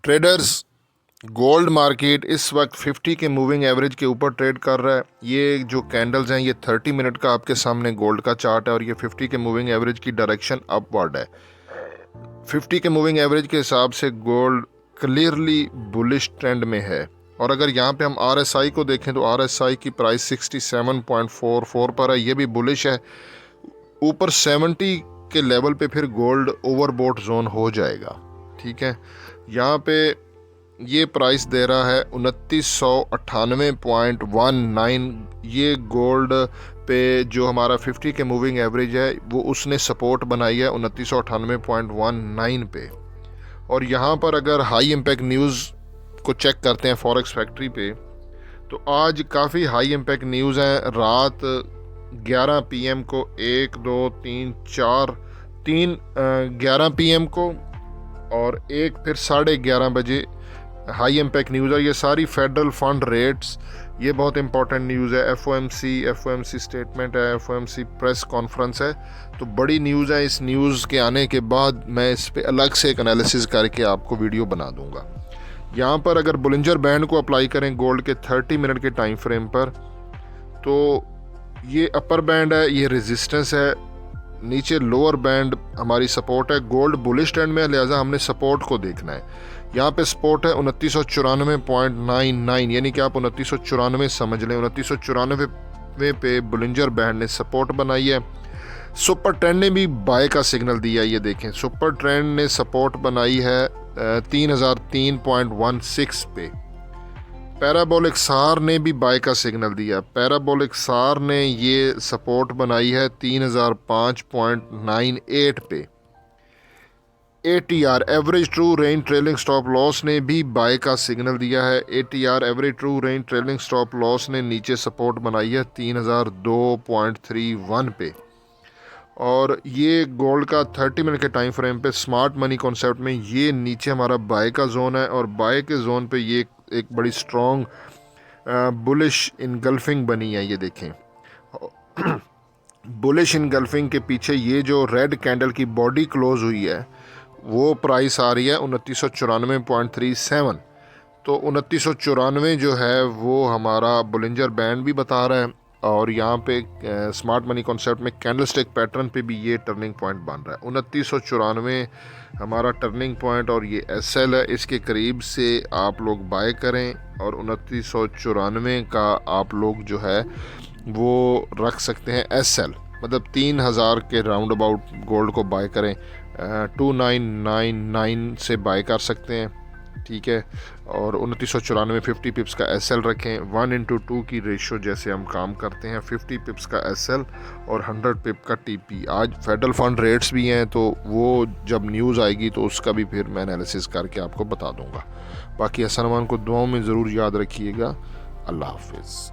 Traders, gold market इस वक्त 50 के मूविंग एवरेज के ऊपर ट्रेड कर रहा है। ये जो कैंडल्स हैं ये 30 मिनट का आपके सामने गोल्ड का चार्ट है और ये 50 के मूविंग एवरेज की डायरेक्शन अपवर्ड है। 50 के मूविंग एवरेज के हिसाब से गोल्ड क्लियरली बुलिश ट्रेंड में है। और अगर यहाँ पे हम RSI को देखें तो RSI की प्राइस 67.44 पर है, ये भी बुलिश है। ऊपर 70 के लेवल पे फिर गोल्ड ओवरबोट जोन हो जाएगा। ठीक है, यहाँ पे ये प्राइस दे रहा है 2998.19। ये गोल्ड पे जो हमारा 50 के मूविंग एवरेज है वो उसने सपोर्ट बनाई है 2998.19 पे। और यहाँ पर अगर हाई इम्पैक्ट न्यूज़ को चेक करते हैं फॉरेक्स फैक्ट्री पे, तो आज काफ़ी हाई इम्पैक्ट न्यूज़ हैं। रात 11 PM को 1 2 3 4 3 11 PM को और एक फिर 11:30 बजे हाई इम्पैक्ट न्यूज़ है। ये सारी फेडरल फंड रेट्स, ये बहुत इंपॉर्टेंट न्यूज़ है। FOMC स्टेटमेंट है, FOMC प्रेस कॉन्फ्रेंस है, तो बड़ी न्यूज़ है। इस न्यूज़ के आने के बाद मैं इस पे अलग से एक एनालिसिस करके आपको वीडियो बना दूंगा। यहाँ पर अगर बुलिंजर बैंड को अप्लाई करें गोल्ड के 30 मिनट के टाइम फ्रेम पर, तो ये अपर बैंड है, ये रेजिस्टेंस है, नीचे लोअर बैंड हमारी सपोर्ट है। गोल्ड बुलिश ट्रेंड में, लिहाजा हमने सपोर्ट को देखना है। यहाँ पे सपोर्ट है 2994.99, यानी कि आप 2994 समझ लें। 2994 पे बुलिंजर बैंड ने सपोर्ट बनाई है। सुपर ट्रेंड ने भी बाय का सिग्नल दिया। ये देखें, सुपर ट्रेंड ने सपोर्ट बनाई है 3003.16 पे। पैराबोलिक सार ने भी बाय का सिग्नल दिया। पैराबोलिक सार ने ये सपोर्ट बनाई है 3005.98 पे। ATR average true range trailing stop loss ने भी बाय का सिग्नल दिया है। ATR average true range trailing stop loss ने नीचे सपोर्ट बनाई है 3002.31 पे। और ये गोल्ड का 30 मिनट के टाइम फ्रेम पे स्मार्ट मनी कॉन्सेप्ट में ये नीचे हमारा बाय का जोन है और बाय के जोन पे ये एक बड़ी स्ट्रॉन्ग बुलिश इनगल्फिंग बनी है। ये देखें, बुलिश इनगल्फिंग के पीछे ये जो रेड कैंडल की बॉडी क्लोज हुई है वो प्राइस आ रही है 2994.37। तो 2994 जो है वो हमारा बुलिंजर बैंड भी बता रहा है। और यहाँ पे स्मार्ट मनी कॉन्सेप्ट में कैंडलस्टिक पैटर्न पे भी ये टर्निंग पॉइंट बन रहा है। 2994 हमारा टर्निंग पॉइंट और ये SL है, इसके करीब से आप लोग बाय करें और 2994 का आप लोग जो है वो रख सकते हैं SL, मतलब 3000 के राउंड अबाउट गोल्ड को बाय करें। 2999 से बाय कर सकते हैं। ठीक है, और 2994 50 पिप्स का SL रखें। 1:2 की रेशो जैसे हम काम करते हैं, 50 पिप्स का SL और 100 पिप का TP। आज फेडरल फंड रेट्स भी हैं, तो वो जब न्यूज़ आएगी तो उसका भी फिर मैं एनालिसिस करके आपको बता दूंगा। बाकी हसन अमान को दुआओं में ज़रूर याद रखिएगा। अल्लाह हाफिज़।